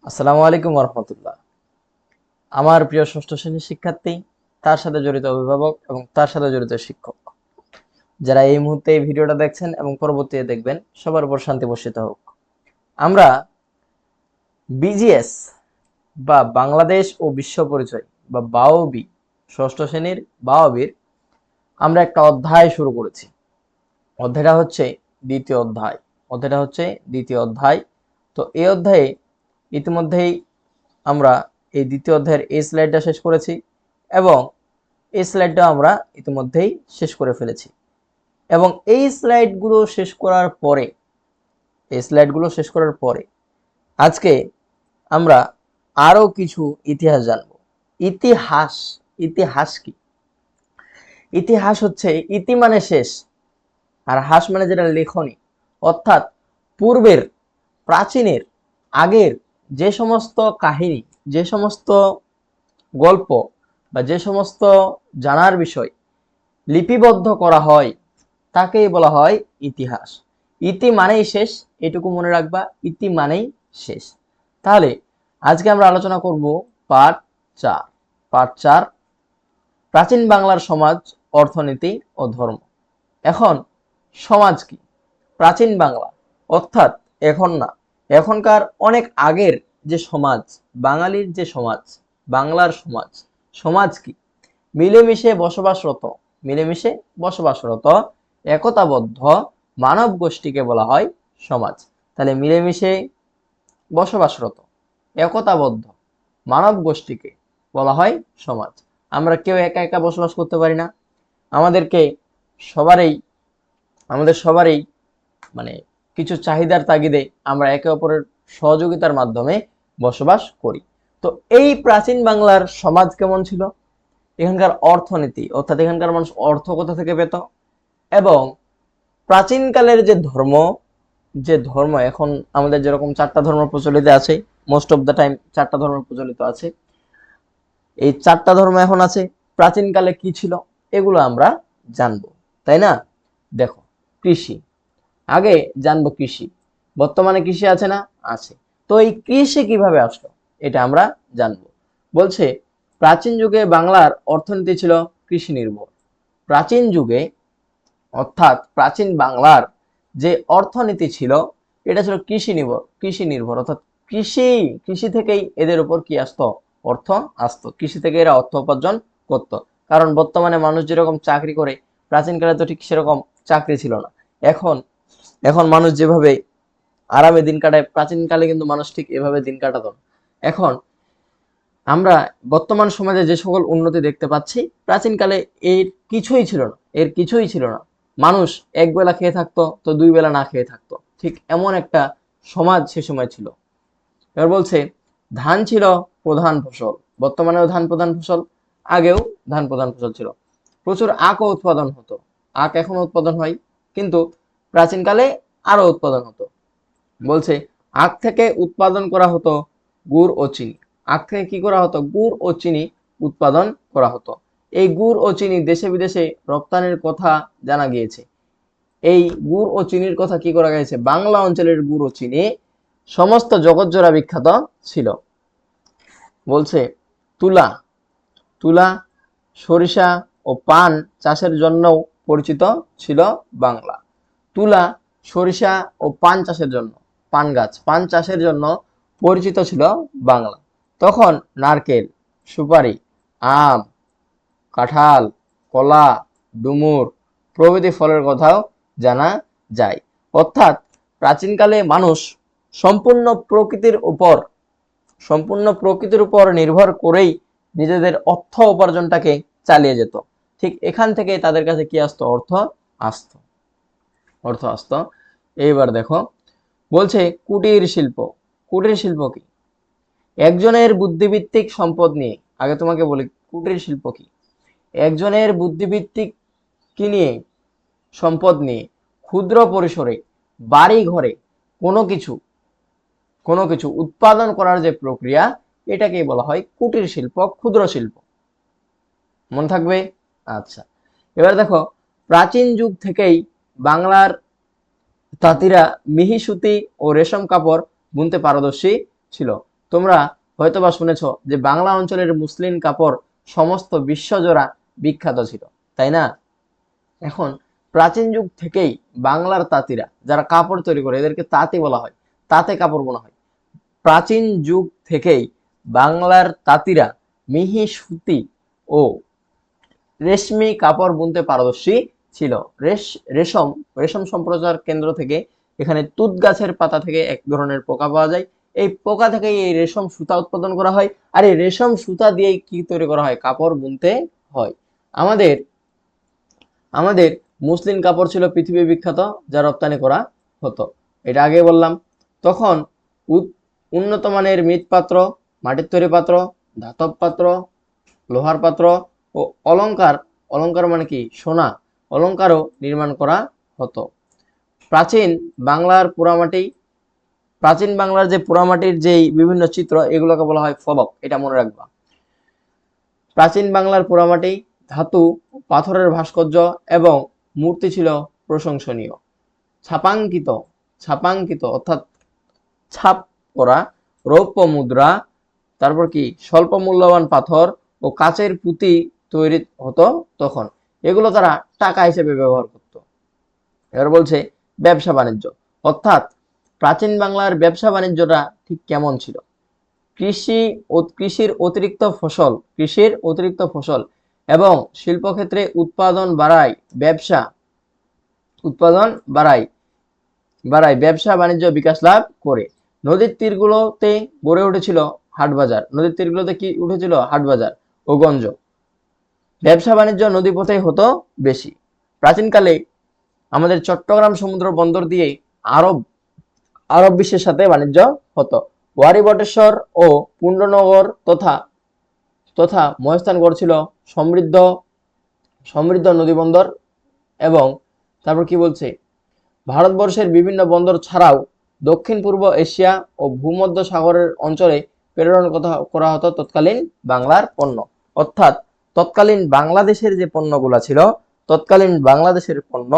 আসসালামু আলাইকুম রহমতুল্লাহ। আমার প্রিয় ষষ্ঠ শ্রেণীর শিক্ষার্থী, তার সাথে জড়িত অভিভাবক এবং তার সাথে জড়িত শিক্ষক, যারা এই মুহূর্তে এই ভিডিওটা দেখছেন এবং পরবর্তীতে দেখবেন, সবার উপর শান্তি বর্ষিত হোক। আমরা বিজিএস বা বাংলাদেশ ও বিশ্ব পরিচয় বা বাওবি, ষষ্ঠ শ্রেণীর বাওবির আমরা একটা অধ্যায় শুরু করেছি। অধ্যায়টা হচ্ছে দ্বিতীয় অধ্যায়। তো এই অধ্যায়ে ইতিমধ্যেই আমরা এই দ্বিতীয় অধ্যায়ের এই স্লাইডটা শেষ করেছি এবং এই স্লাইডটা আমরা ইতিমধ্যেই শেষ করে ফেলেছি। এবং এই স্লাইডগুলো শেষ করার পরে আজকে আমরা আরো কিছু ইতিহাস জানব। ইতিহাস কি? ইতিহাস হচ্ছে ইতি মানে শেষ, আর হাস মানে যেটা লেখনী, অর্থাৎ পূর্বের, প্রাচীনের, আগের যে সমস্ত কাহিনী, যে সমস্ত গল্প বা যে সমস্ত জানার বিষয় লিপিবদ্ধ করা হয় তাকেই বলা হয় ইতিহাস। ইতি মানেই শেষ, এটুকু মনে রাখবা, ইতি মানেই শেষ। তাহলে আজকে আমরা আলোচনা করব পার্ট 4 প্রাচীন বাংলার সমাজ, অর্থনীতি ও ধর্ম। এখন সমাজ কি? প্রাচীন বাংলা অর্থাৎ এখন না, এখনকার অনেক আগের যে সমাজ, বাঙালির যে সমাজ, বাংলার সমাজ কি? মিলেমিশে বসবাসরত একতাবদ্ধ মানব গোষ্ঠীকে বলা হয় সমাজ। তাহলে মিলেমিশে বসবাসরত একতাবদ্ধ মানব গোষ্ঠীকে বলা হয় সমাজ। আমরা কেউ একা একা বসবাস করতে পারি না। আমাদের সবারই মানে কিছু চাহিদার তাগিদে আমরা একে অপরের সহযোগিতার মাধ্যমে বসবাস করি। তো এই প্রাচীন বাংলার সমাজ কেমন ছিল? এখানকার অর্থনীতি, অর্থাৎ এখানকার মানুষ অর্থ কোথা থেকে পেত, এবং প্রাচীনকালের যে ধর্ম এখন আমাদের যেরকম 4টা ধর্ম প্রচলিত আছে, মোস্ট অফ দ্য টাইম 4টা ধর্ম প্রচলিত আছে, এই 4টা ধর্ম এখন আছে, প্রাচীনকালে কি ছিল এগুলো আমরা জানবো, তাই না? দেখো, কৃষি, আগে জানবো কৃষি। বর্তমানে কৃষি আছে না? আছে। তো এই কৃষি কিভাবে আসলো এটা আমরা জানবো। বলছে প্রাচীন যুগে বাংলার অর্থনীতি ছিল কৃষি নির্ভর। প্রাচীন যুগে অর্থাৎ প্রাচীন বাংলার যে অর্থনীতি ছিল এটা ছিল কৃষি নির্ভর, অর্থাৎ কৃষি থেকেই এদের উপর কি আসতো? অর্থ আসতো। কৃষি থেকে এরা অর্থ উপার্জন করত। কারণ বর্তমানে মানুষ যেরকম চাকরি করে, প্রাচীনকালে তো ঠিক সেরকম চাকরি ছিল না। এখন মানুষ যেভাবে আরামে দিন কাটায়, প্রাচীনকালে কিন্তু মানুষ ঠিক এভাবে দিন কাটাতো না। এখন আমরা বর্তমান সমাজে যে সকল উন্নতি দেখতে পাচ্ছি, প্রাচীনকালে এর কিছুই ছিল না। মানুষ এক বেলা খেয়ে থাকতো তো 2 বেলা না খেয়ে থাকতো, ঠিক এমন একটা সমাজ সে সময় ছিল। এবার বলছে ধান ছিল প্রধান ফসল। বর্তমানেও ধান প্রধান ফসল, আগেও ধান প্রধান ফসল ছিল। প্রচুর আখও উৎপাদন হতো, আখ এখনো উৎপাদন হয়, কিন্তু প্রাচীনকালে আরো উৎপাদন হতো। বলছে আখ থেকে উৎপাদন করা হতো গুড় ও চিনি। আখ থেকে কি করা হতো? গুড় ও চিনি উৎপাদন করা হতো। এই গুড় ও চিনি দেশে বিদেশে রপ্তানির কথা জানা গিয়েছে। এই গুড় ও চিনির কথা কি করা গেছে? বাংলা অঞ্চলের গুড় ও চিনি সমস্ত জগৎজোড়া বিখ্যাত ছিল। বলছে তুলা তুলা সরিষা ও পান চাষের জন্যও পরিচিত ছিল বাংলা। তুলা, সরিষা ও পান চাষের জন্য, পান চাষের জন্য পরিচিত ছিল বাংলা। তখন নারকেল, সুপারি, আম, কাঁঠাল, কলা, ডুমুর প্রভৃতি ফলের কথাও জানা যায়। অর্থাৎ প্রাচীনকালে মানুষ সম্পূর্ণ প্রকৃতির উপর নির্ভর করেই নিজেদের অর্থ উপার্জনটাকে চালিয়ে যেত। ঠিক এখান থেকে তাদের কাছে কি আসতো? অর্থ আসতো। এইবার দেখো, বলছে কুটির শিল্প কি? একজনের বুদ্ধিভিত্তিক সম্পদ নিয়ে, আগে তোমাকে বলি কুটির শিল্প কি। একজনের বুদ্ধিভিত্তিক কি নিয়ে? সম্পদ নিয়ে ক্ষুদ্র পরিসরে বাড়ি ঘরে কোনো কিছু উৎপাদন করার যে প্রক্রিয়া, এটাকে বলা হয় কুটির শিল্প, ক্ষুদ্র শিল্প। মনে থাকবে? আচ্ছা, এবার দেখো, প্রাচীন যুগ থেকেই বাংলার তাঁতিরা মিহি সুতি ও রেশম কাপড় বুনতে পারদর্শী ছিল। তোমরা হয়তোবা শুনেছো যে বাংলা অঞ্চলের মুসলিম কাপড় সমস্ত বিশ্বজোড়া বিখ্যাত ছিল, তাই না? এখন প্রাচীন যুগ থেকেই বাংলার তাঁতিরা যারা কাপড় তৈরি করে এদেরকে তাঁতি বলা হয়, তাঁতে কাপড় বোনা হয়। প্রাচীন যুগ থেকেই বাংলার তাঁতিরা মিহি সুতি ও রেশমি কাপড় বুনতে পারদর্শী ছিল। রেশম রেশম সম্প্রচার কেন্দ্র থেকে এখানে তুত গাছের পাতা থেকে এক ধরনের পোকা পাওয়া যায়। এই পোকা থেকে এই রেশম সুতা উৎপাদন করা হয়, আর এই রেশম সুতা দিয়ে কি তৈরি করা হয়? কাপড় বুনতে হয়। আমাদের আমাদের মুসলিম কাপড় ছিল পৃথিবী বিখ্যাত, যা রপ্তানি করা হতো, এটা আগে বললাম। তখন উন্নত মানের মৃৎপাত্র, মাটির তৈরি পাত্র, ধাতব পাত্র, লোহার পাত্র ও অলংকার, অলংকার মানে কি? সোনা, অলংকারও নির্মাণ করা হতো। প্রাচীন বাংলার পোড়ামাটি, প্রাচীন বাংলার যে পোড়ামাটির যেই বিভিন্ন চিত্র, এগুলোকে বলা হয় ফলক, এটা মনে রাখবা। প্রাচীন বাংলার পোড়ামাটি, ধাতু, পাথরের ভাস্কর্য এবং মূর্তি ছিল প্রশংসনীয়। ছাপাঙ্কিত, ছাপাঙ্কিত অর্থাৎ ছাপ করা রৌপ্য মুদ্রা, তারপর কি স্বল্প মূল্যবান পাথর ও কাচের পুঁতি তৈরি হতো তখন, এগুলো তারা টাকা হিসেবে ব্যবহার করত। এবার বলছে ব্যবসা বাণিজ্য, অর্থাৎ প্রাচীন বাংলার ব্যবসা বাণিজ্যটা ঠিক কেমন ছিল? কৃষির অতিরিক্ত ফসল এবং শিল্পক্ষেত্রে উৎপাদন বাড়ায় ব্যবসা বাণিজ্য বিকাশ লাভ করে। নদীর তীরগুলোতে গড়ে উঠেছিল হাটবাজার, নদীর তীরগুলোতে কি উঠেছিল? হাটবাজার ও গঞ্জ। ব্যবসা বাণিজ্য নদীপথেই হতো বেশি। প্রাচীনকালে আমাদের চট্টগ্রাম সমুদ্র বন্দর দিয়ে আরব বিশ্বের সাথে বাণিজ্য হতো। ওয়ারী বটেশ্বর ও পুণ্ড্রনগর তথা মহেস্থানগড় ছিল সমৃদ্ধ নদী বন্দর। এবং তারপর কি বলছে? ভারতবর্ষের বিভিন্ন বন্দর ছাড়াও দক্ষিণ পূর্ব এশিয়া ও ভূমধ্য সাগরের অঞ্চলে প্রেরণ করা হতো তৎকালীন বাংলার পণ্য। অর্থাৎ তৎকালীন বাংলাদেশের যে পণ্যগুলা ছিল, তৎকালীন বাংলাদেশের পণ্য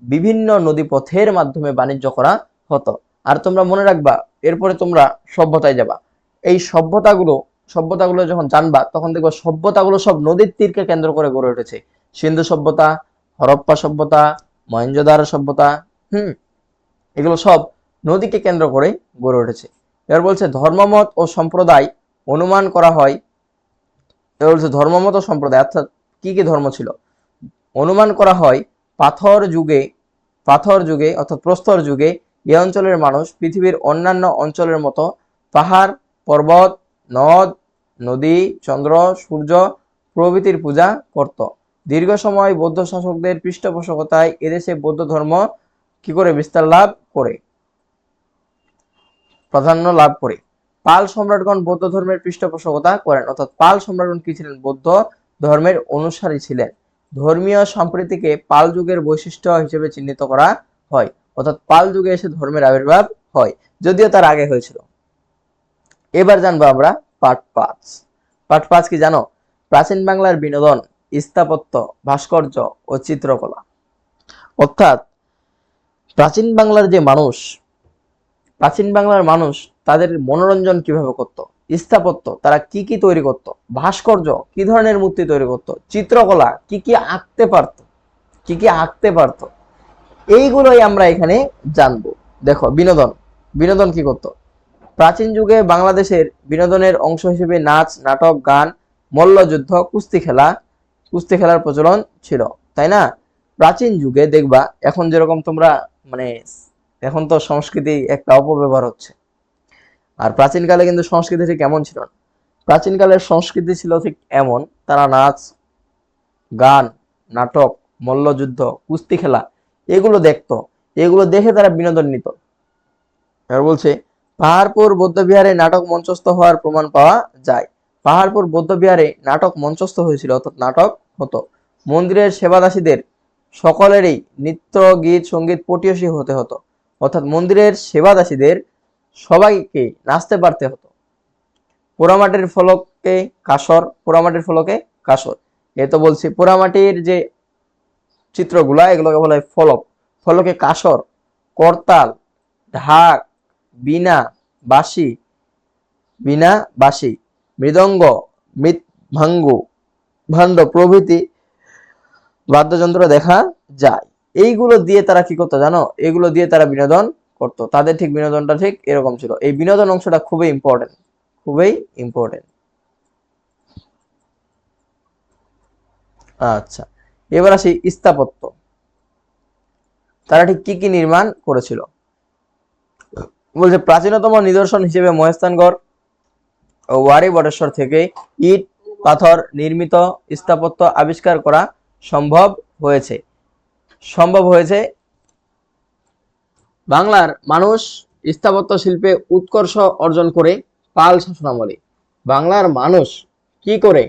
বিভিন্ন নদীপথের মাধ্যমে বাণিজ্য করা হতো। আর তোমরা মনে রাখবা, এরপরে তোমরা সভ্যতায় যাবা। এই সভ্যতাগুলো যখন জানবা, তখন দেখবা সভ্যতাগুলো সব নদীর তীরকে কেন্দ্র করে গড়ে উঠেছে। সিন্ধু সভ্যতা, হরপ্পা সভ্যতা, মহেঞ্জোদারো সভ্যতা, এগুলো সব নদীকে কেন্দ্র করে গড়ে উঠেছে। এবার বলছে ধর্মমত ও সম্প্রদায় অনুমান করা হয়। এবার বলছে ধর্মমত ও সম্প্রদায়, অর্থাৎ কি কি ধর্ম ছিল? অনুমান করা হয় পাথর যুগে অর্থাৎ প্রস্তর যুগে এই অঞ্চলের মানুষ পৃথিবীর অন্যান্য অঞ্চলের মতো পাহাড়, পর্বত, নদ, নদী, চন্দ্র, সূর্য প্রভৃতির পূজা করত। দীর্ঘ সময় বৌদ্ধ শাসকদের পৃষ্ঠপোষকতায় এদেশে বৌদ্ধ ধর্ম কি করে বিস্তার লাভ করে, প্রাধান্য লাভ করে। পাল সম্রাটগণ বৌদ্ধ ধর্মের পৃষ্ঠপোষকতা করেন, অর্থাৎ পাল সম্রাটগণ কি ছিলেন? বৌদ্ধ ধর্মের অনুসারী ছিলেন। ধর্মীয় সম্প্রীতিকে পাল যুগের বৈশিষ্ট্য হিসেবে চিহ্নিত করা হয়, অর্থাৎ পাল যুগে এসে ধর্মের আবির্ভাব হয়, যদিও তার আগে হয়েছিল। এবার জানবো আমরা পাঠ 5 কি জানো? প্রাচীন বাংলার বিনোদন, স্থাপত্য, ভাস্কর্য ও চিত্রকলা। অর্থাৎ প্রাচীন বাংলার মানুষ তাদের মনোরঞ্জন কিভাবে করত, স্থাপত্য তারা কি কি তৈরি করত, ভাস্কর্য কি ধরনের মূর্তি তৈরি করত, চিত্রকলা কি কি আঁকতে পারত, এইগুলোই আমরা এখানে জানবো। দেখো বিনোদন কি করত? প্রাচীন যুগে বাংলাদেশের বিনোদনের অংশ হিসেবে নাচ, নাটক, গান, মল্লযুদ্ধ, কুস্তি খেলার প্রচলন ছিল, তাই না? প্রাচীন যুগে দেখবা, এখন যেরকম তোমরা মানে এখন তো সংস্কৃতি একটা অপব্যবহার হচ্ছে, আর প্রাচীনকালে কিন্তু সংস্কৃতি ঠিক এমন ছিল না। প্রাচীনকালের সংস্কৃতি ছিল ঠিক এমন, তারা নাচ, গান, নাটক, মল্লযুদ্ধ, কুস্তি খেলা এগুলো দেখতো, এগুলো দেখে তারা বিনোদন নিত। এবার বলছে পাহাড়পুর বৌদ্ধবিহারে নাটক মঞ্চস্থ হওয়ার প্রমাণ পাওয়া যায়। পাহাড়পুর বৌদ্ধবিহারে নাটক মঞ্চস্থ হয়েছিল, অর্থাৎ নাটক হতো। মন্দিরের সেবাদাসীদের সকলেরই নৃত্য, গীত, সঙ্গীত পটীয়সী হতে হতো, অর্থাৎ মন্দিরের সেবাদাসীদের সবাইকে নাচতে পারতে হতো। পোড়ামাটির ফলকে কাসর, এ তো বলছি পোড়ামাটির যে চিত্রগুলা এগুলোকে বলা হয় ফলকে কাসর, করতাল, ঢাক, বীণা, বাঁশি বীণা, বাঁশি, মৃদঙ্গ, ভাঙ্গু, ভাণ্ড প্রভৃতি বাদ্যযন্ত্র দেখা যায়। এইগুলো দিয়ে তারা কি করতো জানো? এগুলো দিয়ে তারা বিনোদন করতো। তাদের ঠিক বিনোদনটা ঠিক এরকম ছিল। এই বিনোদন অংশটা খুবই ইম্পর্টেন্ট, খুবই ইম্পর্টেন্ট। আচ্ছা, এবার আসি স্থাপত্য। তারা ঠিক কি কি নির্মাণ করেছিল? বলছে প্রাচীনতম নিদর্শন হিসেবে মহেস্থানগড় ও ওয়ারি বটেশ্বর থেকে ইট পাথর নির্মিত স্থাপত্য আবিষ্কার করা সম্ভব হয়েছে। বাংলার মানুষ স্থাপত্য শিল্পে উৎকর্ষ অর্জন করে পাল শাসনামলে। বাংলার মানুষ কি করে?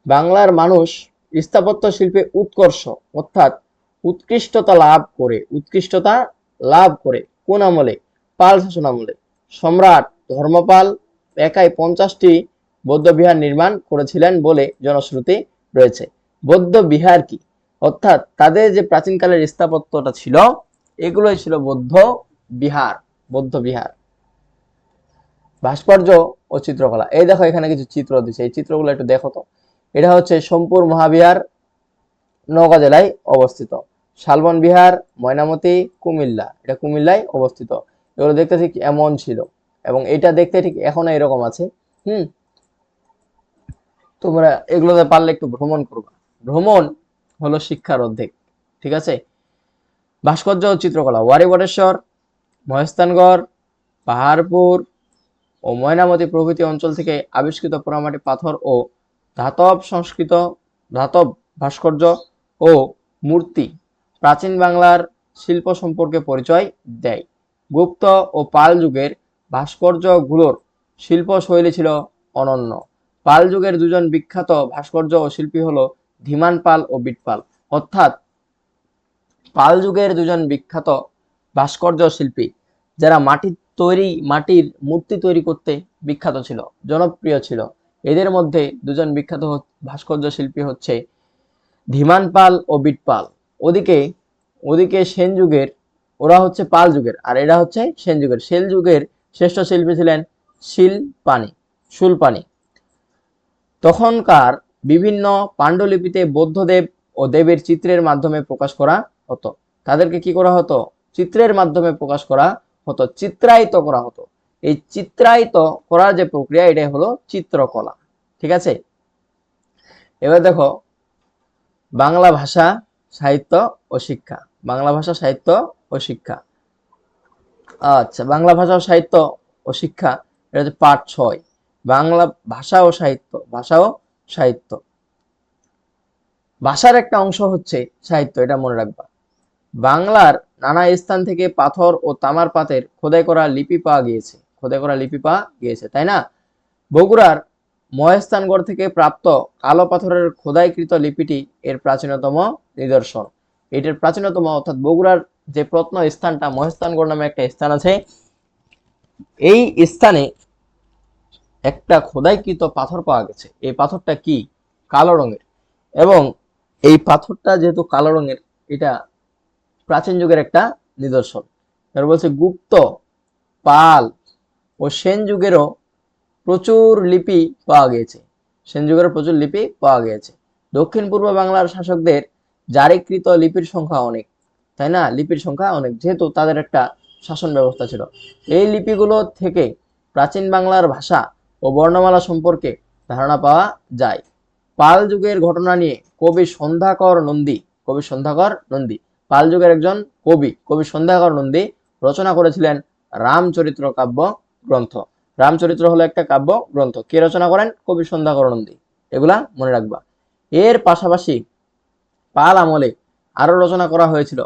বাংলার মানুষ স্থাপত্য শিল্পে উৎকর্ষ অর্থাৎ উৎকৃষ্টতা লাভ করে কোন আমলে? পাল শাসনামলে। সম্রাট ধর্মপাল একাই 50টি বৌদ্ধবিহার নির্মাণ করেছিলেন বলে জনশ্রুতি রয়েছে। বৌদ্ধ বিহার কি? অর্থাৎ তাদের যে প্রাচীনকালের স্থাপত্যটা ছিল এগুলোই ছিল বৌদ্ধ বিহার। ভাস্কর্য ও চিত্রকলা। এই দেখো এখানে কিছু চিত্র দিচ্ছে, এই চিত্রগুলো একটু দেখো তো। এটা হচ্ছে সোমপুর মহাবিহার, নওগাঁ জেলায় অবস্থিত। শালবন বিহার, ময়নামতি, কুমিল্লা, এটা কুমিল্লায় অবস্থিত। এগুলো দেখতে ঠিক এমন ছিল এবং এটা দেখতে ঠিক এখনো এরকম আছে। তোমরা এগুলোতে পারলে একটু ভ্রমণ করবা। ভ্রমণ হলো শিক্ষার অর্ধেক, ঠিক আছে? ভাস্কর্য ও চিত্রকলা। ওয়ারি বটেশ্বর, মহেস্থানগড়, পাহাড়পুর ও ময়নামতি প্রভৃতি অঞ্চল থেকে আবিষ্কৃত পোড়ামাটি পাথর ও ধাতব ভাস্কর্য ও মূর্তি প্রাচীন বাংলার শিল্প সম্পর্কে পরিচয় দেয়। গুপ্ত ও পাল যুগের ভাস্কর্যগুলোর শিল্পশৈলী ছিল অনন্য। পাল যুগের দুজন বিখ্যাত ভাস্কর্য ও শিল্পী হলো ধীমান পাল ও বিটপাল। অর্থাৎ পাল যুগের দুজন বিখ্যাত ভাস্কর্য শিল্পী যারা মাটির মূর্তি তৈরি করতে বিখ্যাত ছিল, জনপ্রিয় ছিল, এদের মধ্যে দুজন বিখ্যাত ভাস্কর্য শিল্পী হচ্ছে ধীমান পাল ও বিটপাল। ওদিকে সেন যুগের, ওরা হচ্ছে পাল যুগের আর এরা হচ্ছে সেন যুগের। সেন যুগের শ্রেষ্ঠ শিল্পী ছিলেন শূলপাণি। তখনকার বিভিন্ন পাণ্ডুলিপিতে বৌদ্ধদেব ও দেবের চিত্রের মাধ্যমে প্রকাশ করা হতো। তাদেরকে কি করা হতো? চিত্রের মাধ্যমে প্রকাশ করা হতো, চিত্রায়িত করা হতো। এই চিত্রায়িত করার যে প্রক্রিয়া, এটাই হলো চিত্রকলা, ঠিক আছে? এবার দেখো বাংলা ভাষা সাহিত্য ও শিক্ষা। বাংলা ভাষা সাহিত্য ও শিক্ষা। আচ্ছা, বাংলা ভাষা ও সাহিত্য ও শিক্ষা, এটা হচ্ছে পাঠ 6। বাংলা ভাষা ও সাহিত্য। ভাষার একটা অংশ হচ্ছে সাহিত্য, এটা মনে রাখবা। বাংলার নানা স্থান থেকে পাথর ও তামার পাতের খোদাই করা লিপি পাওয়া গিয়েছে, তাই না? বগুড়ার মহেস্থানগড় থেকে প্রাপ্ত কালো পাথরের খোদাইকৃত লিপিটি এর প্রাচীনতম নিদর্শন। এটার প্রাচীনতম অর্থাৎ বগুড়ার যে স্থানটা, মহেস্থানগড় নামে একটা স্থান আছে, এই স্থানে একটা খোদাইকৃত পাথর পাওয়া গেছে। এই পাথরটা কি? কালো রঙের। এবং এই পাথরটা যেহেতু কালো রঙের, এটা প্রাচীন যুগের একটা নিদর্শন। এবার বলছে গুপ্ত, পাল ও সেন যুগেরও প্রচুর লিপি পাওয়া গিয়েছে। দক্ষিণ পূর্ব বাংলার শাসকদের জারিকৃত লিপির সংখ্যা অনেক, তাই না? লিপির সংখ্যা অনেক, যেহেতু তাদের একটা শাসন ব্যবস্থা ছিল। এই লিপিগুলো থেকে প্রাচীন বাংলার ভাষা ও বর্ণমালা সম্পর্কে ধারণা পাওয়া যায়। পাল যুগের ঘটনা নিয়ে কবি সন্ধ্যাকর নন্দী, পাল যুগের একজন কবি সন্ধ্যাকর নন্দী রচনা করেছিলেন রামচরিত্র কাব্য গ্রন্থ। রামচরিত্র হলো একটা কাব্য গ্রন্থ। কে রচনা করেন? কবি সন্ধ্যাকর নন্দী। এগুলা মনে রাখবা। এর পাশাপাশি পাল আমলে আরো রচনা করা হয়েছিল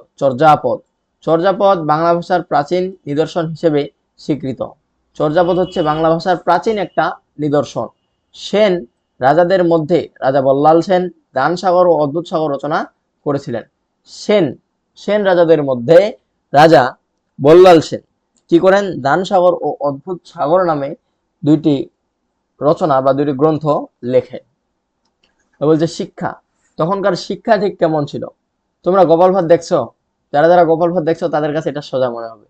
চর্যাপদ বাংলা ভাষার প্রাচীন নিদর্শন হিসেবে স্বীকৃত। চর্যাপদ হচ্ছে বাংলা ভাষার প্রাচীন একটা নিদর্শন। সেন রাজাদের মধ্যে রাজা বল্লাল সেন দানসাগর ও অদ্ভুত সাগর রচনা করেছিলেন। সেন রাজাদের মধ্যে রাজা বল্লাল সেন কি করেন? দানসাগর ও অদ্ভুত সাগর নামে দুইটি রচনা বা দুইটি গ্রন্থ লেখেন। বলছে শিক্ষা। তখনকার শিক্ষা ঠিক কেমন ছিল? তোমরা গোপাল ভাঁড় দেখছো? যারা গোপাল ভাঁড় দেখছো তাদের কাছে এটা সোজা মনে হবে।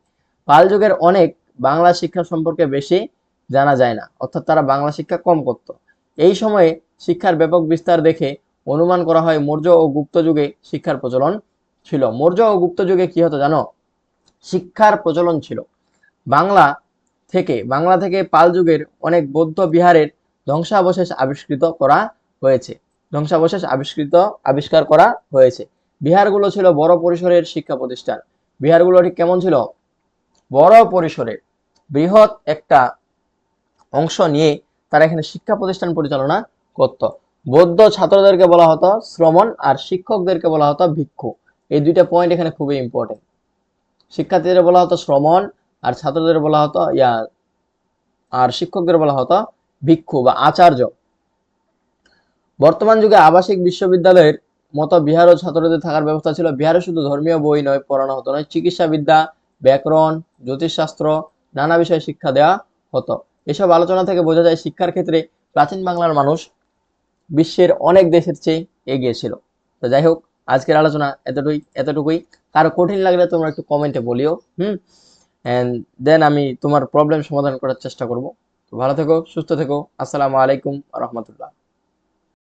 পাল যুগের অনেক বাংলা শিক্ষা সম্পর্কে বেশি জানা যায় না, অর্থাৎ তারা বাংলা শিক্ষা কম করত। এই সময়ে শিক্ষার ব্যাপক বিস্তার দেখে অনুমান করা হয় মৌর্য ও গুপ্ত যুগে শিক্ষার প্রচলন ছিল। মৌর্য ও গুপ্ত যুগে কি হতো জানো? শিক্ষার প্রচলন ছিল। বাংলা থেকে পাল যুগের অনেক বৌদ্ধ বিহারের ধ্বংসাবশেষ আবিষ্কার করা হয়েছে। বিহারগুলো ছিল বড় পরিসরের শিক্ষা প্রতিষ্ঠান। বিহারগুলো ঠিক কেমন ছিল? বড় পরিসরের, বৃহৎ একটা অংশ নিয়ে তারা এখানে শিক্ষা প্রতিষ্ঠান পরিচালনা করত। বৌদ্ধ ছাত্রদেরকে বলা হতো শ্রমণ, আর শিক্ষকদেরকে বলা হতো ভিক্ষু। এই দুইটা পয়েন্ট এখানে খুবই ইম্পর্টেন্ট। শিক্ষার্থীদের বলা হতো শ্রমণ, আর ছাত্রদের বলা হতো আর শিক্ষকদের বলা হতো ভিক্ষু বা আচার্য। বর্তমান যুগে আবাসিক বিশ্ববিদ্যালয়ের মতো বিহারও ছাত্রদের থাকার ব্যবস্থা ছিল। বিহারে শুধু ধর্মীয় বই নয় পড়ানো হতো নয়, চিকিৎসাবিদ্যা, ব্যাকরণ, জ্যোতিষশাস্ত্র, নানা বিষয়ে শিক্ষা দেওয়া হতো। এসব আলোচনা থেকে বোঝা যায় শিক্ষার ক্ষেত্রে প্রাচীন বাংলার মানুষ বিশ্বের অনেক দেশের চেয়ে এগিয়ে ছিল। তো যাই হোক, আজকের আলোচনা এতটুকুই। কারো কঠিন লাগলে তোমরা একটু কমেন্টে বলিও, এন্ড দেন আমি তোমার প্রবলেম সমাধান করার চেষ্টা করব। তো ভালো থেকো, সুস্থ থেকো। আসসালামু আলাইকুম রহমতুল্লাহ।